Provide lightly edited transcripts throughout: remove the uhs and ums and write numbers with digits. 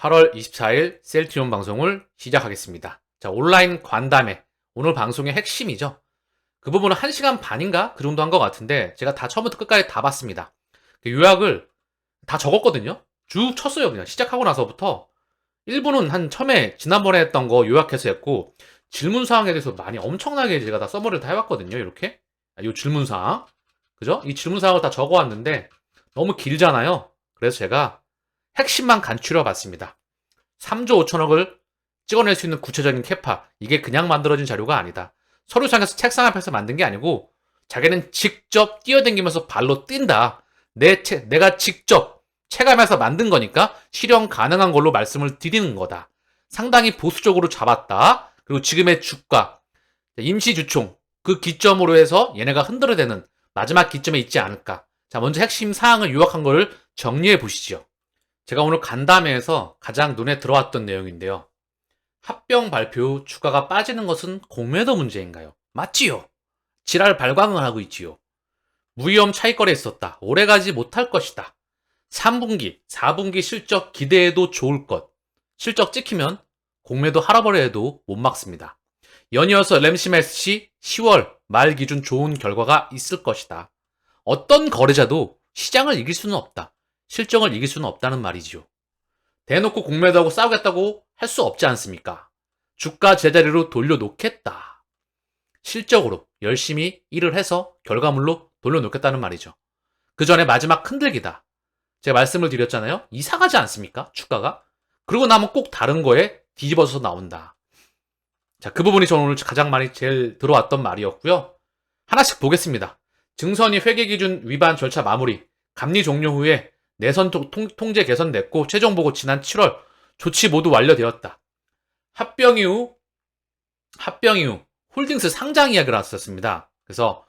8월 24일 셀트리온 방송을 시작하겠습니다. 자, 온라인 관담회. 오늘 방송의 핵심이죠. 그 부분은 1시간 반인가? 그 정도 한 것 같은데, 제가 다 처음부터 끝까지 다 봤습니다. 요약을 다 적었거든요? 쭉 쳤어요, 그냥. 시작하고 나서부터. 일부는 한 처음에 지난번에 했던 거 요약해서 했고, 질문사항에 대해서 많이 엄청나게 제가 다 서머리를 다 해왔거든요, 이렇게. 요 질문사항. 그죠? 이 질문사항을 다 적어왔는데, 너무 길잖아요. 그래서 제가 핵심만 간추려 봤습니다. 3조 5천억을 찍어낼 수 있는 구체적인 캐파. 이게 그냥 만들어진 자료가 아니다. 서류상에서 책상 앞에서 만든 게 아니고 자기는 직접 뛰어다니면서 발로 뛴다. 내가 직접 체감해서 만든 거니까 실현 가능한 걸로 말씀을 드리는 거다. 상당히 보수적으로 잡았다. 그리고 지금의 주가, 임시주총, 그 기점으로 해서 얘네가 흔들어대는 마지막 기점에 있지 않을까. 자, 먼저 핵심 사항을 요약한 걸 정리해 보시죠. 제가 오늘 간담회에서 가장 눈에 들어왔던 내용인데요. 합병 발표 후 주가가 빠지는 것은 공매도 문제인가요? 맞지요. 지랄 발광을 하고 있지요. 무위험 차익거래에 있었다. 오래가지 못할 것이다. 3분기, 4분기 실적 기대해도 좋을 것. 실적 찍히면 공매도 할아버리 해도 못 막습니다. 연이어서 램시메스시 10월 말 기준 좋은 결과가 있을 것이다. 어떤 거래자도 시장을 이길 수는 없다. 실정을 이길 수는 없다는 말이지요. 대놓고 공매도하고 싸우겠다고 할 수 없지 않습니까? 주가 제자리로 돌려놓겠다. 실적으로 열심히 일을 해서 결과물로 돌려놓겠다는 말이죠. 그 전에 마지막 흔들기다. 제가 말씀을 드렸잖아요. 이상하지 않습니까? 주가가. 그러고 나면 꼭 다른 거에 뒤집어서 나온다. 자, 그 부분이 저는 오늘 가장 많이 제일 들어왔던 말이었고요. 하나씩 보겠습니다. 증선이 회계기준 위반 절차 마무리. 감리 종료 후에 내선 통제 개선됐고 최종 보고 지난 7월 조치 모두 완료되었다. 합병 이후 홀딩스 상장 이야기를 나왔었습니다. 그래서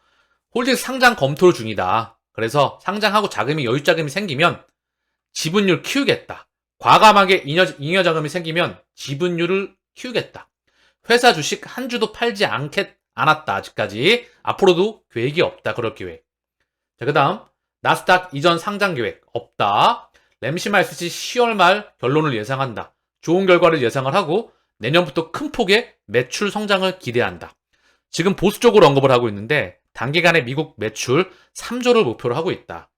홀딩스 상장 검토 중이다. 그래서 상장하고 여유 자금이 생기면 지분율 키우겠다. 과감하게 잉여 자금이 생기면 지분율을 키우겠다. 회사 주식 한 주도 팔지 않았다. 아직까지. 앞으로도 계획이 없다. 그럴 계획. 자, 그 다음 나스닥 이전 상장 계획 없다. 램시마이스시 10월 말 결론을 예상한다. 좋은 결과를 예상을 하고 내년부터 큰 폭의 매출 성장을 기대한다. 지금 보수적으로 언급을 하고 있는데 단기간에 미국 매출 3조를 목표로 하고 있다.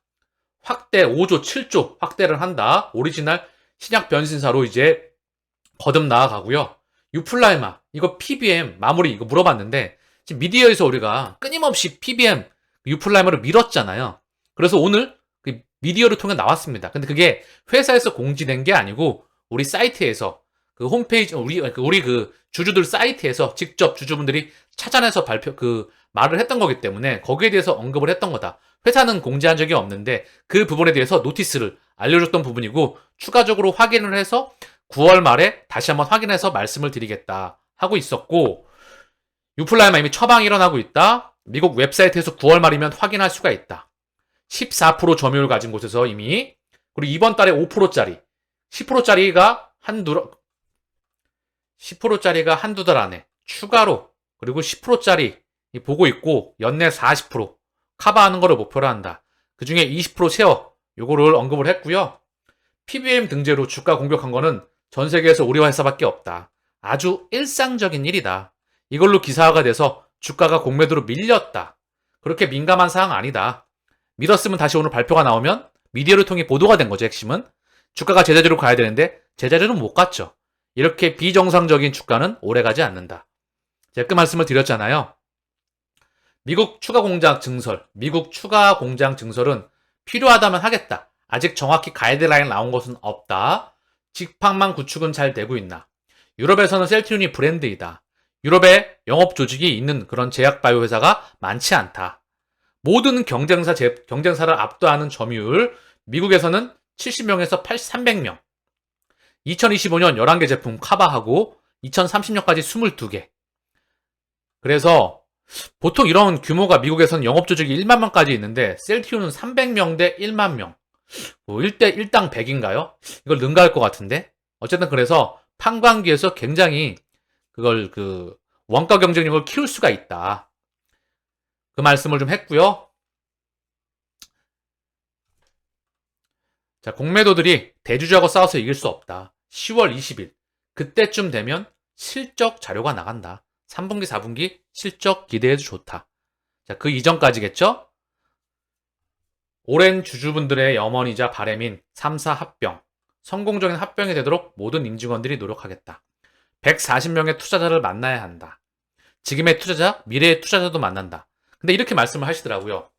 확대 5조, 7조 확대를 한다. 오리지널 신약 변신사로 이제 거듭 나아가고요. 유플라이마 이거 PBM 마무리 이거 물어봤는데 지금 미디어에서 우리가 끊임없이 PBM 유플라이마를 밀었잖아요. 그래서 오늘 그 미디어를 통해 나왔습니다. 근데 그게 회사에서 공지된 게 아니고 우리 사이트에서 그 홈페이지 우리 그 주주들 사이트에서 직접 주주분들이 찾아내서 말을 했던 거기 때문에 거기에 대해서 언급을 했던 거다. 회사는 공지한 적이 없는데 그 부분에 대해서 노티스를 알려줬던 부분이고 추가적으로 확인을 해서 9월 말에 다시 한번 확인해서 말씀을 드리겠다 하고 있었고 유플라이마 이미 처방이 일어나고 있다. 미국 웹사이트에서 9월 말이면 확인할 수가 있다. 14% 점유율 가진 곳에서 이미 그리고 이번 달에 5%짜리 10%짜리가 한두 달 안에 추가로 그리고 10%짜리 보고 있고 연내 40% 커버하는 거를 목표로 한다. 그 중에 20% 쉐어 요거를 언급을 했고요. PBM 등재로 주가 공격한 거는 전 세계에서 우리 회사밖에 없다. 아주 일상적인 일이다. 이걸로 기사화가 돼서 주가가 공매도로 밀렸다. 그렇게 민감한 사항 아니다. 믿었으면 다시 오늘 발표가 나오면 미디어를 통해 보도가 된 거죠. 핵심은 주가가 제자리로 가야 되는데 제자리는 못 갔죠. 이렇게 비정상적인 주가는 오래가지 않는다. 제가 그 말씀을 드렸잖아요. 미국 추가 공장 증설은 필요하다면 하겠다. 아직 정확히 가이드라인 나온 것은 없다. 직판만 구축은 잘 되고 있나. 유럽에서는 셀트리온이 브랜드이다. 유럽에 영업 조직이 있는 그런 제약바이오 회사가 많지 않다. 모든 경쟁사를 압도하는 점유율, 미국에서는 70명에서 300명. 2025년 11개 제품 커버하고 2030년까지 22개. 그래서 보통 이런 규모가 미국에서는 영업조직이 1만 명까지 있는데 셀트리온은 300명 대 1만 명. 뭐 1당 100인가요? 이걸 능가할 것 같은데. 어쨌든 그래서 판관기에서 굉장히 그걸 원가 경쟁력을 키울 수가 있다. 그 말씀을 좀 했고요. 자, 공매도들이 대주주하고 싸워서 이길 수 없다. 10월 20일 그때쯤 되면 실적 자료가 나간다. 3분기, 4분기 실적 기대해도 좋다. 자, 그 이전까지겠죠? 오랜 주주분들의 염원이자 바램인 3사 합병, 성공적인 합병이 되도록 모든 임직원들이 노력하겠다. 140명의 투자자를 만나야 한다. 지금의 투자자, 미래의 투자자도 만난다. 근데 이렇게 말씀을 하시더라고요.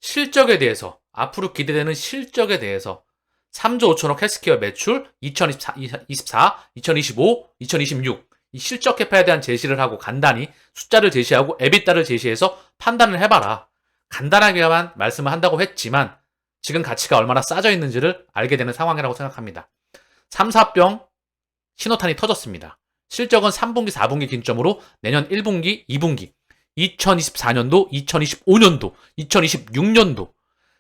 실적에 대해서, 앞으로 기대되는 실적에 대해서 3조 5천억 헬스케어 매출 2024, 2025, 2026 이 실적 개파에 대한 제시를 하고 간단히 숫자를 제시하고 에비타를 제시해서 판단을 해봐라. 간단하게만 말씀을 한다고 했지만 지금 가치가 얼마나 싸져 있는지를 알게 되는 상황이라고 생각합니다. 3, 4병 신호탄이 터졌습니다. 실적은 3분기, 4분기 기점으로 내년 1분기, 2분기, 2024년도, 2025년도, 2026년도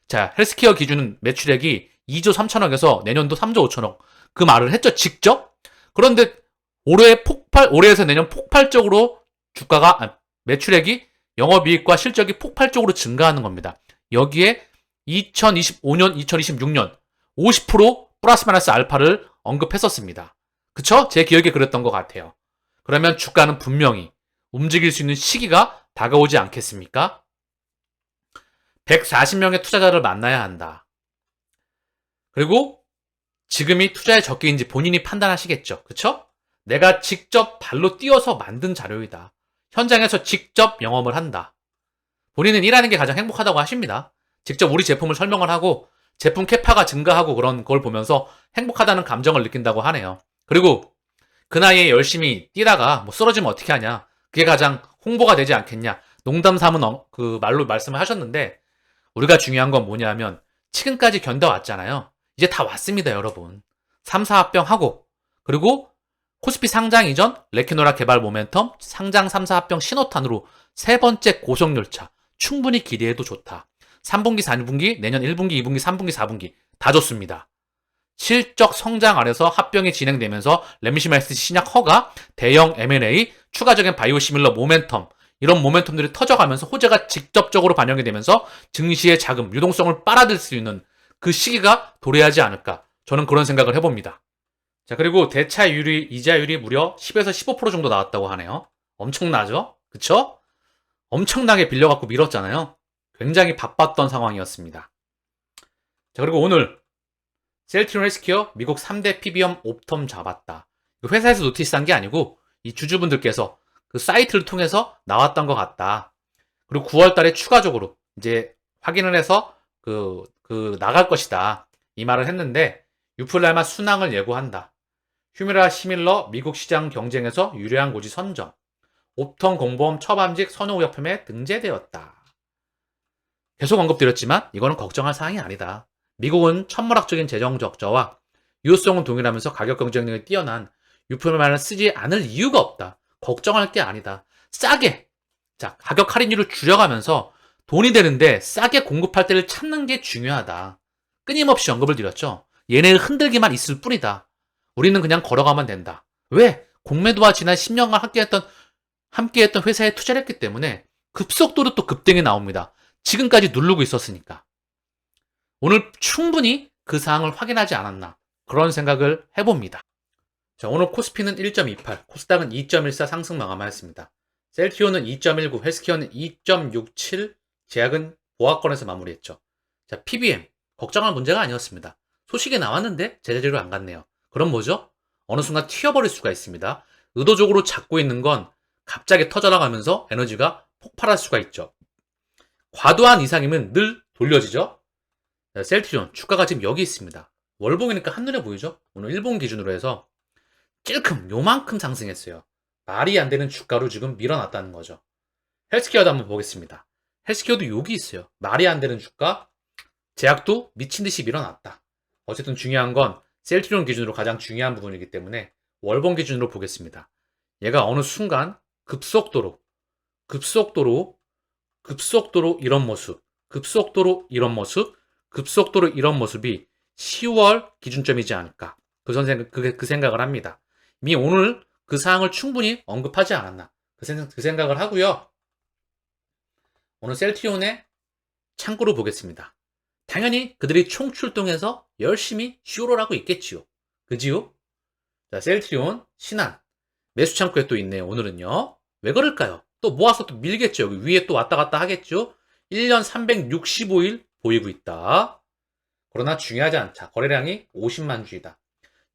자, 헬스케어 기준 매출액이 2조 3천억에서 내년도 3조 5천억 그 말을 했죠, 직접? 그런데 올해에서 내년 폭발적으로 매출액이 영업이익과 실적이 폭발적으로 증가하는 겁니다. 여기에 2025년, 2026년 50% 플러스 마이너스 알파를 언급했었습니다. 그쵸? 제 기억에 그랬던 것 같아요. 그러면 주가는 분명히 움직일 수 있는 시기가 다가오지 않겠습니까? 140명의 투자자를 만나야 한다. 그리고 지금이 투자의 적기인지 본인이 판단하시겠죠. 그쵸? 내가 직접 발로 뛰어서 만든 자료이다. 현장에서 직접 영업을 한다. 본인은 일하는 게 가장 행복하다고 하십니다. 직접 우리 제품을 설명을 하고 제품 캐파가 증가하고 그런 걸 보면서 행복하다는 감정을 느낀다고 하네요. 그리고 그 나이에 열심히 뛰다가 뭐 쓰러지면 어떻게 하냐. 그게 가장 홍보가 되지 않겠냐. 농담 삼은 그 말로 말씀을 하셨는데 우리가 중요한 건 뭐냐면 지금까지 견뎌왔잖아요. 이제 다 왔습니다, 여러분. 3사 합병하고 그리고 코스피 상장 이전 레키노라 개발 모멘텀 상장 3사 합병 신호탄으로 세 번째 고속열차 충분히 기대해도 좋다. 3분기, 4분기, 내년 1분기, 2분기, 3분기, 4분기 다 좋습니다. 실적 성장 아래서 합병이 진행되면서 램시마이스 신약 허가, 대형 M&A, 추가적인 바이오시밀러 모멘텀 이런 모멘텀들이 터져가면서 호재가 직접적으로 반영이 되면서 증시의 자금, 유동성을 빨아들 수 있는 그 시기가 도래하지 않을까 저는 그런 생각을 해봅니다. 자, 그리고 대차율이, 이자율이 무려 10에서 15% 정도 나왔다고 하네요. 엄청나죠? 그쵸? 엄청나게 빌려갖고 밀었잖아요. 굉장히 바빴던 상황이었습니다. 자, 그리고 오늘 셀트리온 헬스케어 미국 3대 PBM 옵텀 잡았다. 회사에서 노티스한 게 아니고 이 주주분들께서 그 사이트를 통해서 나왔던 것 같다. 그리고 9월 달에 추가적으로 이제 확인을 해서 나갈 것이다. 이 말을 했는데 유플라마 순항을 예고한다. 휴미라 시밀러 미국 시장 경쟁에서 유리한 고지 선점. 옵텀 공보험 처밤직 선호의약품에 등재되었다. 계속 언급드렸지만 이거는 걱정할 사항이 아니다. 미국은 천문학적인 재정 적자와 유효성은 동일하면서 가격 경쟁력이 뛰어난 유플라마를 쓰지 않을 이유가 없다. 걱정할 게 아니다. 싸게 자 가격 할인율을 줄여가면서 돈이 되는데 싸게 공급할 때를 찾는 게 중요하다. 끊임없이 언급을 드렸죠. 얘네를 흔들기만 있을 뿐이다. 우리는 그냥 걸어가면 된다. 왜? 공매도와 지난 10년간 함께했던 회사에 투자를 했기 때문에 급속도로 또 급등이 나옵니다. 지금까지 누르고 있었으니까. 오늘 충분히 그 사항을 확인하지 않았나 그런 생각을 해봅니다. 자, 오늘 코스피는 1.28, 코스닥은 2.14 상승 마감하였습니다. 셀티오는 2.19, 헬스케어는 2.67, 제약은 보합권에서 마무리했죠. 자, PBM 걱정할 문제가 아니었습니다. 소식이 나왔는데 제자리로 안 갔네요. 그럼 뭐죠? 어느 순간 튀어버릴 수가 있습니다. 의도적으로 잡고 있는 건 갑자기 터져나가면서 에너지가 폭발할 수가 있죠. 과도한 이상이면 늘 돌려지죠. 셀트리온 주가가 지금 여기 있습니다. 월봉이니까 한눈에 보이죠? 오늘 일본 기준으로 해서 찔끔 요만큼 상승했어요. 말이 안 되는 주가로 지금 밀어놨다는 거죠. 헬스케어도 한번 보겠습니다. 헬스케어도 여기 있어요. 말이 안 되는 주가, 제약도 미친 듯이 밀어놨다. 어쨌든 중요한 건 셀트리온 기준으로 가장 중요한 부분이기 때문에 월봉 기준으로 보겠습니다. 얘가 어느 순간 급속도로 이런 모습, 급속도로 이런 모습이 10월 기준점이지 않을까. 그 생각을 합니다. 이미 오늘 그 사항을 충분히 언급하지 않았나. 그 생각을 하고요. 오늘 셀트리온의 창구를 보겠습니다. 당연히 그들이 총출동해서 열심히 쇼를 하고 있겠지요. 그지요? 자, 셀트리온, 신한. 매수 창구에 또 있네요. 오늘은요. 왜 그럴까요? 또 모아서 또 밀겠죠. 여기 위에 또 왔다 갔다 하겠죠. 1년 365일 보이고 있다. 그러나 중요하지 않다. 거래량이 50만 주이다.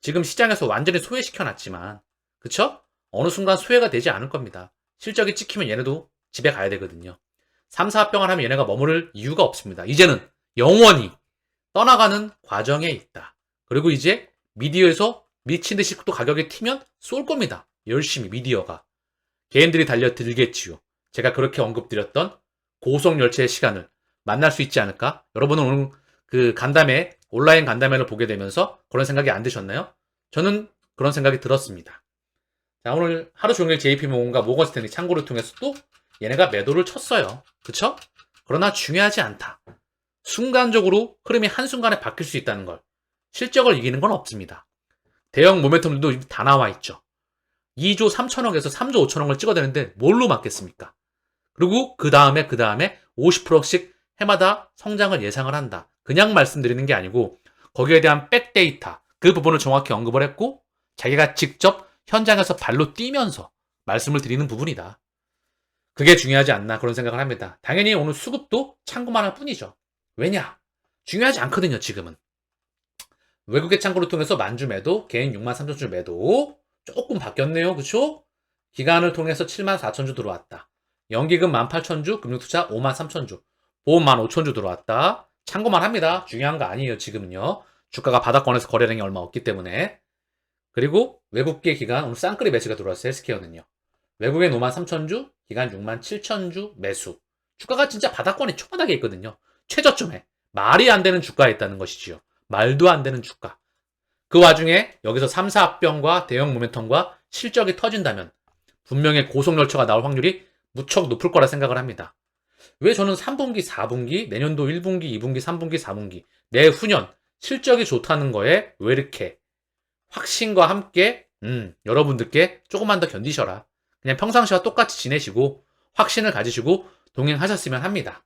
지금 시장에서 완전히 소외시켜놨지만, 그쵸? 어느 순간 소외가 되지 않을 겁니다. 실적이 찍히면 얘네도 집에 가야 되거든요. 3, 4병을 하면 얘네가 머무를 이유가 없습니다. 이제는 영원히 떠나가는 과정에 있다. 그리고 이제 미디어에서 미친 듯이 또 가격이 튀면 쏠 겁니다. 열심히 미디어가. 개인들이 달려들겠지요. 제가 그렇게 언급드렸던 고속열차의 시간을 만날 수 있지 않을까? 여러분은 오늘 그 간담회, 온라인 간담회를 보게 되면서 그런 생각이 안 드셨나요? 저는 그런 생각이 들었습니다. 자, 오늘 하루 종일 JP모건과 모건스탠리 창구를 통해서 또 얘네가 매도를 쳤어요. 그쵸? 그러나 중요하지 않다. 순간적으로 흐름이 한순간에 바뀔 수 있다는 걸. 실적을 이기는 건 없습니다. 대형 모멘텀들도 다 나와 있죠. 2조 3천억에서 3조 5천억을 찍어대는데 뭘로 맞겠습니까? 그리고 그 다음에 50%씩 해마다 성장을 예상을 한다. 그냥 말씀드리는 게 아니고 거기에 대한 백데이터, 그 부분을 정확히 언급을 했고 자기가 직접 현장에서 발로 뛰면서 말씀을 드리는 부분이다. 그게 중요하지 않나 그런 생각을 합니다. 당연히 오늘 수급도 참고만 할 뿐이죠. 왜냐? 중요하지 않거든요, 지금은. 외국의 창구를 통해서 만주 매도, 개인 6만 3천 주 매도, 조금 바뀌었네요. 그쵸? 기간을 통해서 7만 4천 주 들어왔다. 연기금 1만 8천 주, 금융투자 5만 3천 주, 보험 1만 5천 주 들어왔다. 참고만 합니다. 중요한 거 아니에요, 지금은요. 주가가 바닥권에서 거래량이 얼마 없기 때문에. 그리고 외국계 기간, 오늘 쌍끌이 매수가 들어왔어요, 헬스케어는요. 외국인 5만 3천 주, 기간 6만 7천 주 매수. 주가가 진짜 바닥권에 초바닥에 있거든요. 최저점에. 말이 안 되는 주가에 있다는 것이지요. 말도 안 되는 주가. 그 와중에 여기서 3, 4병과 대형 모멘텀과 실적이 터진다면 분명히 고속열차가 나올 확률이 무척 높을 거라 생각을 합니다. 왜 저는 3분기, 4분기, 내년도 1분기, 2분기, 3분기, 4분기, 내후년 실적이 좋다는 거에 왜 이렇게 확신과 함께 여러분들께 조금만 더 견디셔라. 그냥 평상시와 똑같이 지내시고 확신을 가지시고 동행하셨으면 합니다.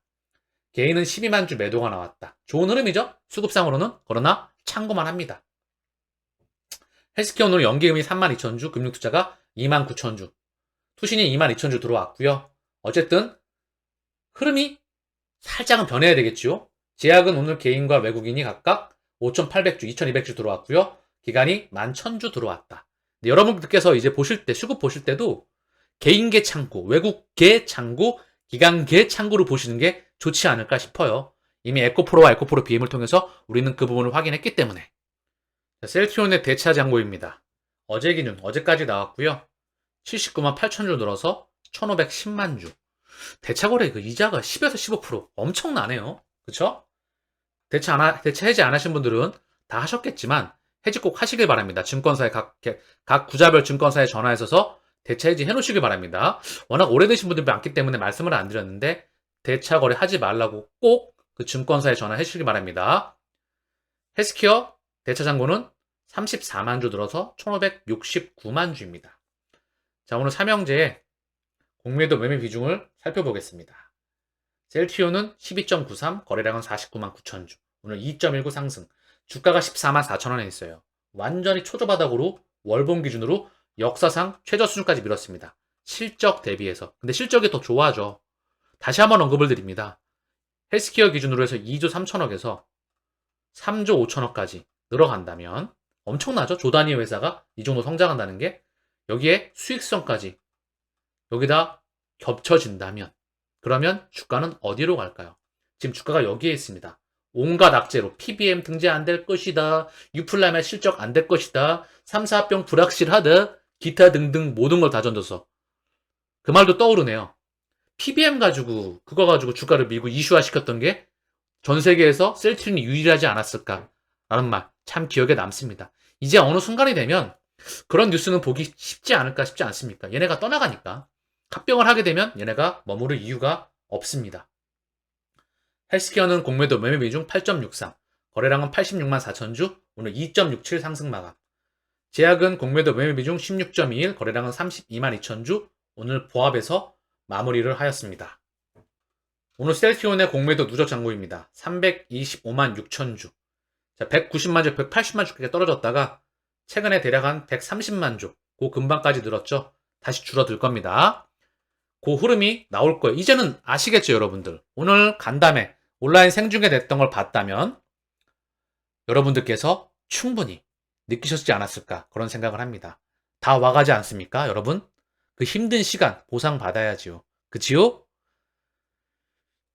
개인은 12만 주 매도가 나왔다. 좋은 흐름이죠? 수급상으로는. 그러나 참고만 합니다. 헬스케어 오늘 연기금이 3만 2천 주, 금융투자가 2만 9천 주, 투신이 2만 2천 주 들어왔고요. 어쨌든 흐름이 살짝은 변해야 되겠죠. 제약은 오늘 개인과 외국인이 각각 5,800주, 2,200주 들어왔고요. 기간이 11,000주 들어왔다. 여러분들께서 이제 보실 때, 수급 보실 때도 개인계 창구, 외국계 창구, 기간계 창구를 보시는 게 좋지 않을까 싶어요. 이미 에코프로와 에코프로 BM을 통해서 우리는 그 부분을 확인했기 때문에. 셀트리온의 대차 잔고입니다. 어제 기준, 어제까지 나왔고요. 79만 8천 주 늘어서 1,510만 주. 대차거래 그 이자가 10에서 15% 엄청나네요. 그쵸? 대차 해지 안 하신 분들은 다 하셨겠지만 해지 꼭 하시길 바랍니다. 증권사에 각 구자별 증권사에 전화해서 대차 해지 해놓으시길 바랍니다. 워낙 오래되신 분들이 많기 때문에 말씀을 안 드렸는데 대차 거래 하지 말라고 꼭 그 증권사에 전화해 주시기 바랍니다. 헬스케어 대차 잔고는 34만 주 들어서 1,569만 주입니다. 자, 오늘 삼형제의 공매도 매매 비중을 살펴보겠습니다. 셀트리온은 12.93, 거래량은 49만 9천 주. 오늘 2.19 상승. 주가가 14만 4천 원에 있어요. 완전히 초저바닥으로 월봉 기준으로 역사상 최저 수준까지 밀었습니다. 실적 대비해서. 근데 실적이 더 좋아져. 다시 한번 언급을 드립니다. 헬스케어 기준으로 해서 2조 3천억에서 3조 5천억까지 늘어간다면 엄청나죠? 조 단위 회사가 이 정도 성장한다는 게 여기에 수익성까지 여기다 겹쳐진다면 그러면 주가는 어디로 갈까요? 지금 주가가 여기에 있습니다. 온갖 악재로 PBM 등재 안 될 것이다. 유플라의 실적 안 될 것이다. 3, 4병 불확실하다. 기타 등등 모든 걸 다 던져서 그 말도 떠오르네요. PBM 가지고 그거 가지고 주가를 밀고 이슈화 시켰던 게 전 세계에서 셀트리온이 유일하지 않았을까라는 말 참 기억에 남습니다. 이제 어느 순간이 되면 그런 뉴스는 보기 쉽지 않을까 싶지 않습니까? 얘네가 떠나가니까 합병을 하게 되면 얘네가 머무를 이유가 없습니다. 헬스케어는 공매도 매매 비중 8.63, 거래량은 86만 4천 주, 오늘 2.67 상승 마감. 제약은 공매도 매매 비중 16.21, 거래량은 32만 2천 주, 오늘 보합에서 마무리를 하였습니다. 오늘 셀트리온의 공매도 누적 잔고입니다. 325만 6천 주. 자, 190만 주, 180만 주까지 떨어졌다가 최근에 대략 한 130만 주, 그 근방까지 늘었죠. 다시 줄어들 겁니다. 그 흐름이 나올 거예요. 이제는 아시겠죠, 여러분들. 오늘 간담회 온라인 생중계 됐던 걸 봤다면 여러분들께서 충분히 느끼셨지 않았을까 그런 생각을 합니다. 다 와가지 않습니까, 여러분? 그 힘든 시간 보상받아야지요. 그치요?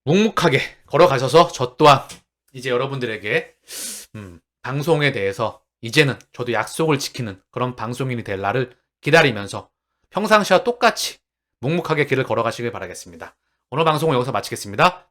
묵묵하게 걸어가셔서 저 또한 이제 여러분들에게 방송에 대해서 이제는 저도 약속을 지키는 그런 방송인이 될 날을 기다리면서 평상시와 똑같이 묵묵하게 길을 걸어가시길 바라겠습니다. 오늘 방송은 여기서 마치겠습니다.